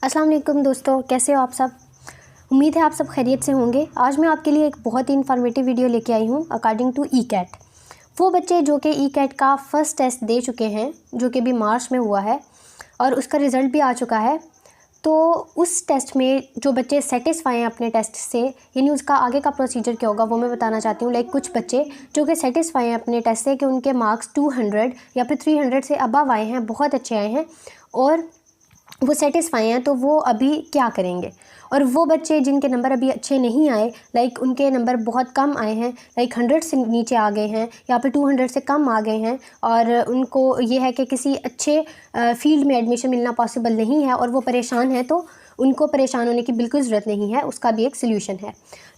अस्सलाम वालेकुम दोस्तों, कैसे हो आप सब। उम्मीद है आप सब खैरियत से होंगे। आज मैं आपके लिए एक बहुत ही इन्फॉर्मेटिव वीडियो लेके आई हूँ अकॉर्डिंग टू ई कैट। वो बच्चे जो कि ई कैट का फ़र्स्ट टेस्ट दे चुके हैं, जो कि अभी मार्च में हुआ है और उसका रिज़ल्ट भी आ चुका है। तो उस टेस्ट में जो बच्चे सेटिस्फाई हैं अपने टेस्ट से, यानी उसका आगे का प्रोसीजर क्या होगा वो मैं बताना चाहती हूँ। लाइक कुछ बच्चे जो कि सेटिस्फाई हैं अपने टेस्ट से कि उनके मार्क्स 200 या फिर 300 से अबव आए हैं, बहुत अच्छे आए हैं और वो सेटिस्फाई हैं, तो वो अभी क्या करेंगे। और वो बच्चे जिनके नंबर अभी अच्छे नहीं आए, लाइक उनके नंबर बहुत कम आए हैं, लाइक 100 से नीचे आ गए हैं या फिर 200 से कम आ गए हैं और उनको ये है कि किसी अच्छे फील्ड में एडमिशन मिलना पॉसिबल नहीं है और वो परेशान है, तो उनको परेशान होने की बिल्कुल ज़रूरत नहीं है, उसका भी एक सल्यूशन है।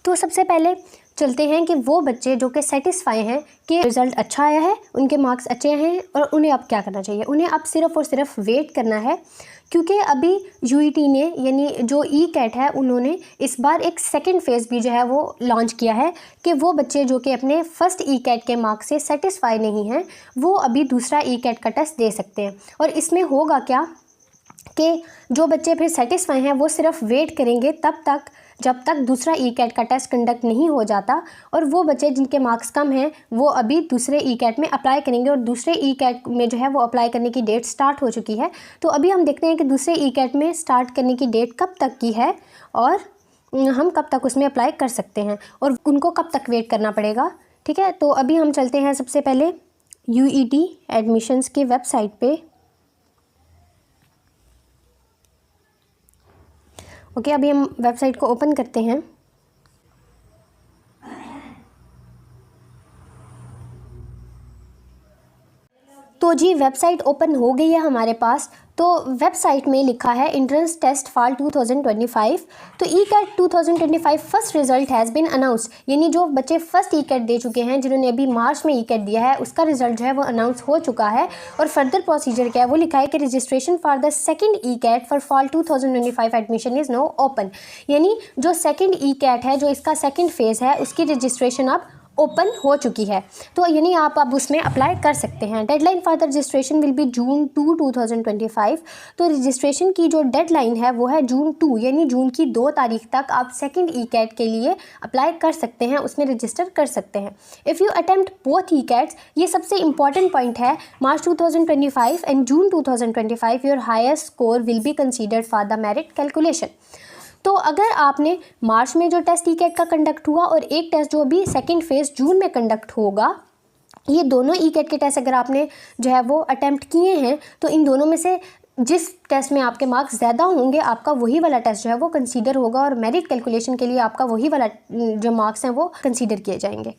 तो सबसे पहले चलते हैं कि वो बच्चे जो कि सेटिस्फाई हैं कि रिज़ल्ट अच्छा आया है, उनके मार्क्स अच्छे हैं और उन्हें अब क्या करना चाहिए। उन्हें अब सिर्फ़ और सिर्फ वेट करना है, क्योंकि अभी यूईटी ने यानी जो ई कैट है उन्होंने इस बार एक सेकंड फेज़ भी जो है वो लॉन्च किया है कि वो बच्चे जो कि अपने फ़र्स्ट ई कैट के मार्क्स से सेटिस्फाई नहीं हैं, वो अभी दूसरा ई कैट का टेस्ट दे सकते हैं। और इसमें होगा क्या कि जो बच्चे फिर सेटिस्फाई हैं वो सिर्फ वेट करेंगे तब तक जब तक दूसरा ई कैट का टेस्ट कंडक्ट नहीं हो जाता, और वो बच्चे जिनके मार्क्स कम हैं वो अभी दूसरे ई कैट में अप्लाई करेंगे और दूसरे ई कैट में जो है वो अप्लाई करने की डेट स्टार्ट हो चुकी है। तो अभी हम देखते हैं कि दूसरे ई कैट में स्टार्ट करने की डेट कब तक की है और हम कब तक उसमें अप्लाई कर सकते हैं और उनको कब तक वेट करना पड़ेगा। ठीक है, तो अभी हम चलते हैं सबसे पहले यूईटी एडमिशन्स की वेबसाइट पे। ओके, अभी हम वेबसाइट को ओपन करते हैं। तो जी वेबसाइट ओपन हो गई है हमारे पास। तो वेबसाइट में लिखा है एंट्रेंस टेस्ट फॉल 2025। तो E CAT 2025 first result has been announced, यानी जो बच्चे फर्स्ट ई कैट दे चुके हैं, जिन्होंने अभी मार्च में ई कैट दिया है, उसका रिजल्ट जो है वो अनाउंस हो चुका है। और फर्दर प्रोसीजर क्या है वो लिखा है कि registration for the second E CAT for fall 2025 admission is now open, यानी जो सेकंड ई कैट है, जो इसका सेकंड फेज़ है, उसकी रजिस्ट्रेशन अब ओपन हो चुकी है। तो यानी आप अब उसमें अप्लाई कर सकते हैं। Deadline for the registration will be June 2, 2025। तो रजिस्ट्रेशन की जो डेडलाइन है वो है जून 2, यानी जून की 2 तारीख तक आप सेकंड ई कैट के लिए अप्लाई कर सकते हैं, उसमें रजिस्टर कर सकते हैं। If you attempt both E cats, ये सबसे इंपॉर्टेंट पॉइंट है, मार्च 2025 and June 2025 your highest score will be considered for the merit calculation. तो अगर आपने मार्च में जो टेस्ट ई कैट का कंडक्ट हुआ और एक टेस्ट जो अभी सेकंड फेज़ जून में कंडक्ट होगा, ये दोनों ई कैट के टेस्ट अगर आपने जो है वो अटेम्प्ट किए हैं, तो इन दोनों में से जिस टेस्ट में आपके मार्क्स ज़्यादा होंगे आपका वही वाला टेस्ट जो है वो कंसीडर होगा और मेरिट कैलकुलेशन के लिए आपका वही वाला जो मार्क्स हैं वो कंसीडर किए जाएंगे।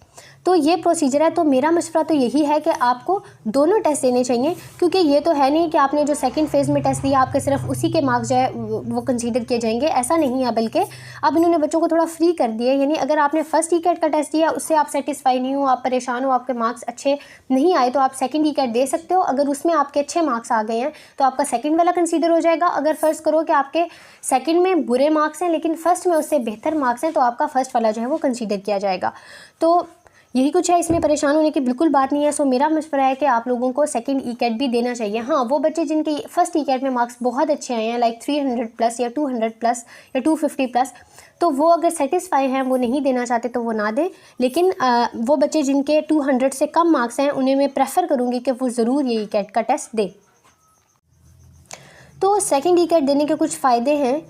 तो ये प्रोसीजर है। तो मेरा मशवरा तो यही है कि आपको दोनों टेस्ट देने चाहिए, क्योंकि ये तो है नहीं कि आपने जो सेकंड फेज़ में टेस्ट दिया आपके सिर्फ उसी के मार्क्स जो है वो कंसीडर किए जाएंगे, ऐसा नहीं है। बल्कि अब इन्होंने बच्चों को थोड़ा फ्री कर दिया, यानी अगर आपने फर्स्ट ई कैट का टेस्ट दिया उससे आप सेटिस्फाई नहीं हो, आप परेशान हो, आपके मार्क्स अच्छे नहीं आए, तो आप सेकंड ई कैट दे सकते हो। अगर उसमें आपके अच्छे मार्क्स आ गए हैं तो आपका सेकंड वाला कंसीडर हो जाएगा। अगर फ़र्ज़ करो कि आपके सेकंड में बुरे मार्क्स हैं लेकिन फर्स्ट में उससे बेहतर मार्क्स हैं, तो आपका फर्स्ट वाला जो है वो कंसीडर किया जाएगा। तो यही कुछ है, इसमें परेशान होने की बिल्कुल बात नहीं है। सो मेरा मशवरा है कि आप लोगों को सेकंड ई कैट भी देना चाहिए। हाँ, वो बच्चे जिनके फर्स्ट ई कैट में मार्क्स बहुत अच्छे आए हैं, लाइक 300 प्लस या 200 प्लस या 250 प्लस, तो वो अगर सेटिस्फाई हैं, वो नहीं देना चाहते तो वो ना दें। लेकिन वो बच्चे जिनके 200 से कम मार्क्स हैं उन्हें मैं प्रेफर करूँगी कि वो ज़रूर ये ई कैट का टेस्ट दें। तो सेकंड ई कैट देने के कुछ फ़ायदे हैं।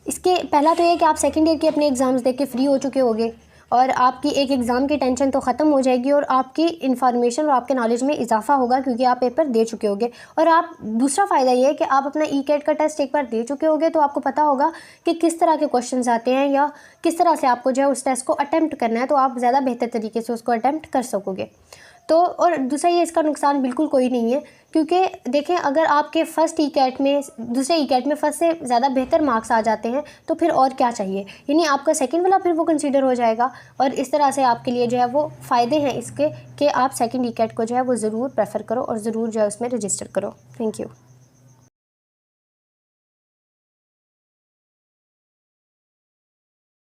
इसके पहला तो ये कि आप सेकंड ईयर के अपने एग्ज़ाम्स दे के फ्री हो चुके होंगे और आपकी एक एग्ज़ाम की टेंशन तो ख़त्म हो जाएगी और आपकी इन्फॉर्मेशन और आपके नॉलेज में इजाफा होगा, क्योंकि आप पेपर दे चुके होंगे। और आप दूसरा फ़ायदा ये है कि आप अपना ई कैट का टेस्ट एक बार दे चुके होंगे, तो आपको पता होगा कि किस तरह के क्वेश्चंस आते हैं या किस तरह से आपको जो है उस टेस्ट को अटैम्प्ट करना है, तो आप ज़्यादा बेहतर तरीके से उसको अटैम्प्ट कर सकोगे। तो और दूसरा ये, इसका नुकसान बिल्कुल कोई नहीं है, क्योंकि देखें अगर आपके फर्स्ट ई कैट में दूसरे ई कैट में फर्स्ट से ज़्यादा बेहतर मार्क्स आ जाते हैं तो फिर और क्या चाहिए, यानी आपका सेकंड वाला फिर वो कंसीडर हो जाएगा। और इस तरह से आपके लिए जो है वो फ़ायदे हैं इसके कि आप सेकंड ई कैट को जो है वो ज़रूर प्रेफर करो और ज़रूर जो है उसमें रजिस्टर करो। Thank you.